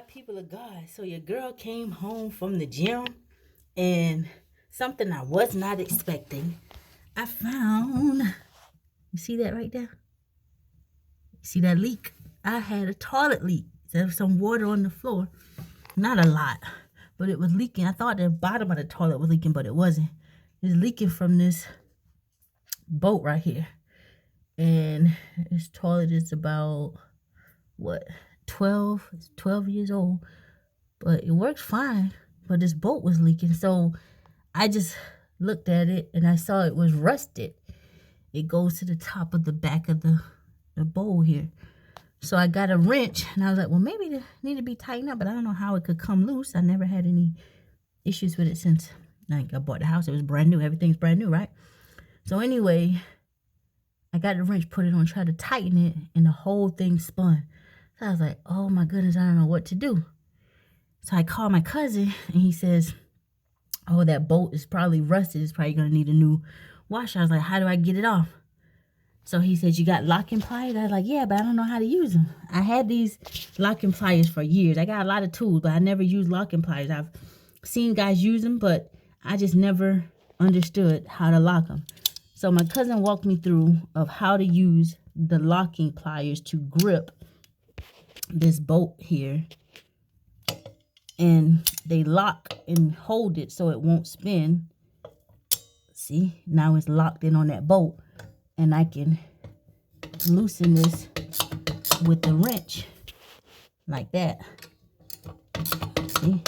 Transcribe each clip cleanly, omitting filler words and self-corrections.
People of God. So your girl came home from the gym and something I was not expecting. I found, you see that right there? You see that leak? I had a toilet leak. There was some water on the floor. Not a lot, but it was leaking. I thought the bottom of the toilet was leaking, but it wasn't. It's leaking from this boat right here. And this toilet is about, what, 12 years old. But it works fine. But this boat was leaking. So I just looked at it and I saw it was rusted. It goes to the top of the back of the bowl here. So I got a wrench and I was like, well, maybe it need to be tightened up, but I don't know how it could come loose. I never had any issues with it since I bought the house. It was brand new. Everything's brand new, right? So anyway, I got the wrench, put it on, tried to tighten it, and the whole thing spun. So I was like, oh my goodness, I don't know what to do. So I called my cousin and he says, oh, that bolt is probably rusted. It's probably going to need a new washer. I was like, how do I get it off? So he said, you got locking pliers? I was like, yeah, but I don't know how to use them. I had these locking pliers for years. I got a lot of tools, but I never used locking pliers. I've seen guys use them, but I just never understood how to lock them. So my cousin walked me through of how to use the locking pliers to grip this bolt here. And they lock and hold it so it won't spin. See, now it's locked in on that bolt. And I can loosen this with the wrench like that. See?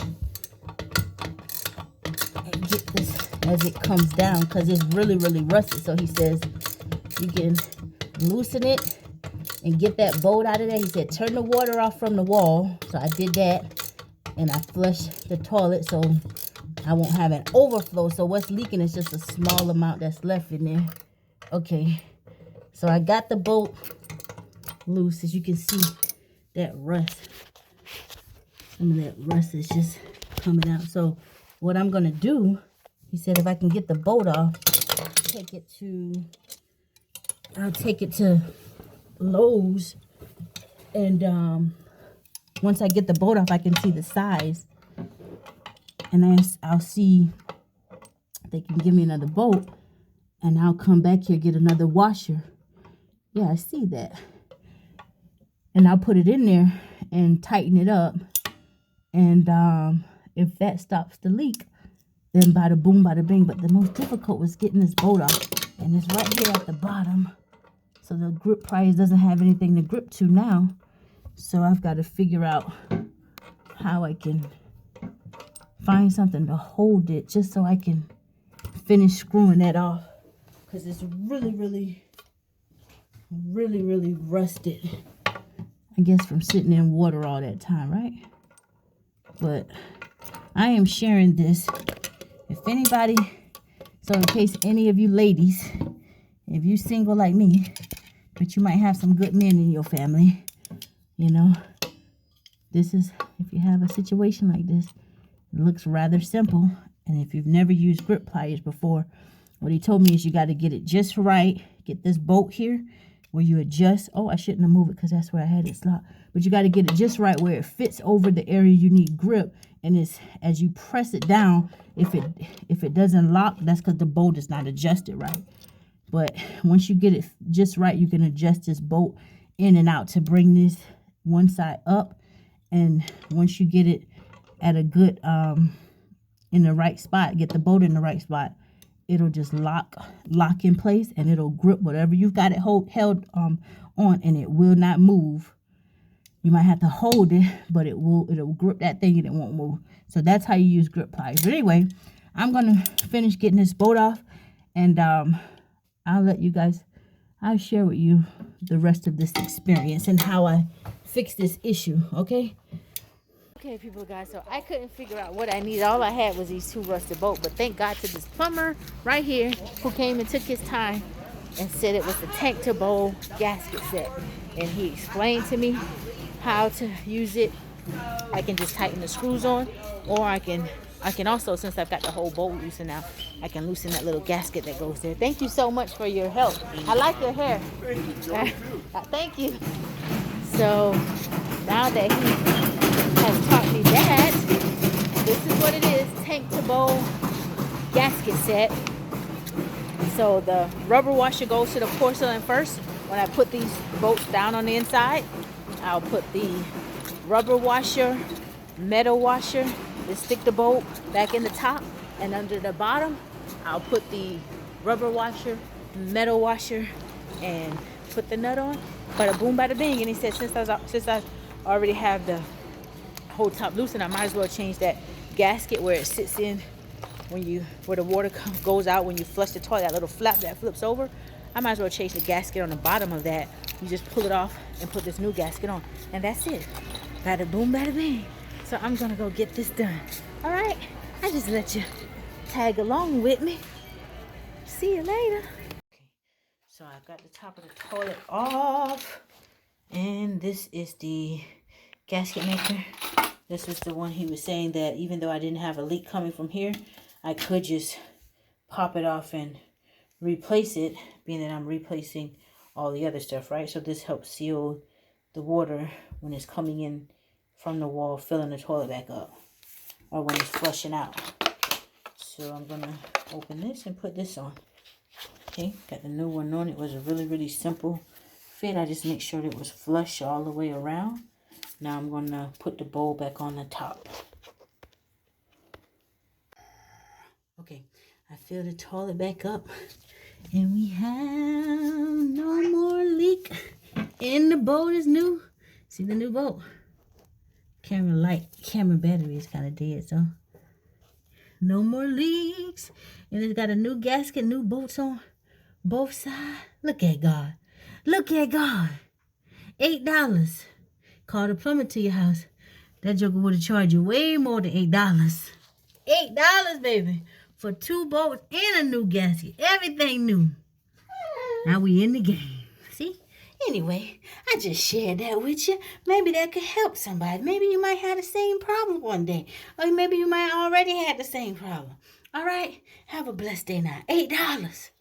And get this as it comes down because it's really, really rusted. So he says you can loosen it and get that bolt out of there. He said turn the water off from the wall. So I did that and I flushed the toilet so I won't have an overflow. So what's leaking is just a small amount that's left in there. Okay, so I got the bolt loose. As you can see, that rust, some of that rust is just coming out. So what I'm going to do, he said if I can get the bolt off, I'll take it to Lowe's. And once I get the bolt off, I can see the size. And then I'll see if they can give me another bolt. And I'll come back here, get another washer. Yeah, I see that. And I'll put it in there and tighten it up. And if that stops the leak, then bada boom, bada bing. But the most difficult was getting this bolt off. And it's right here at the bottom. So the grip pliers doesn't have anything to grip to now. So I've got to figure out how I can find something to hold it just so I can finish screwing that off. Because it's really, really, really, really rusted. I guess from sitting in water all that time, right? But I am sharing this. If anybody, so in case any of you ladies, if you single like me, but you might have some good men in your family, you know, this is, if you have a situation like this, it looks rather simple. And if you've never used grip pliers before, what he told me is you got to get it just right. Get this bolt here where you adjust. Oh, I shouldn't have moved it because that's where I had it locked. But you got to get it just right where it fits over the area you need grip. And it's as you press it down, if it doesn't lock, that's because the bolt is not adjusted right. But once you get it just right, you can adjust this bolt in and out to bring this one side up. And once you get it at a good in the right spot, get the bolt in the right spot, it'll just lock in place and it'll grip whatever you've got it held on, and it will not move. You might have to hold it, but it'll grip that thing and it won't move. So that's how you use grip pliers. But anyway, I'm gonna finish getting this bolt off, and I'll share with you the rest of this experience and how I fix this issue. Okay, people, guys, so I couldn't figure out what I needed. All I had was these two rusted bolts, but thank God to this plumber right here who came and took his time and said it was the tank to bowl gasket set, and he explained to me how to use it. I can just tighten the screws on, or I can also, since I've got the whole bowl loosened now, I can loosen that little gasket that goes there. Thank you so much for your help. I like your hair. Thank you. So now that he tank to bowl gasket set. So the rubber washer goes to the porcelain first. When I put these bolts down on the inside, I'll put the rubber washer, metal washer, to stick the bolt back in the top, and under the bottom, I'll put the rubber washer, metal washer, and put the nut on. Bada boom, bada bing. And he said, since I already have the whole top loosened, I might as well change that gasket where it sits in where the water goes out when you flush the toilet, that little flap that flips over. I might as well change the gasket on the bottom of that. You just pull it off and put this new gasket on, and that's it. Bada boom, bada bing. So I'm gonna go get this done. All right, I just let you tag along with me. See you later. Okay, so I got the top of the toilet off, and this is the gasket maker. This is the one he was saying that even though I didn't have a leak coming from here, I could just pop it off and replace it, being that I'm replacing all the other stuff, right? So this helps seal the water when it's coming in from the wall, filling the toilet back up, or when it's flushing out. So I'm gonna open this and put this on. Okay, got the new one on. It was a really simple fit. I just make sure that it was flush all the way around. Now I'm gonna put the bowl back on the top. Okay, I fill the toilet back up, and we have no more leak. And the boat is new. See the new boat? Camera battery is kind of dead, so no more leaks. And it's got a new gasket, new bolts on both sides. Look at God. Look at God. $8. Call the plumber to your house. That joker would have charged you way more than $8. $8, baby, for 2 bolts and a new gasket. Everything new. Now we in the game. See? Anyway, I just shared that with you. Maybe that could help somebody. Maybe you might have the same problem one day. Or maybe you might already have the same problem. All right? Have a blessed day now. $8.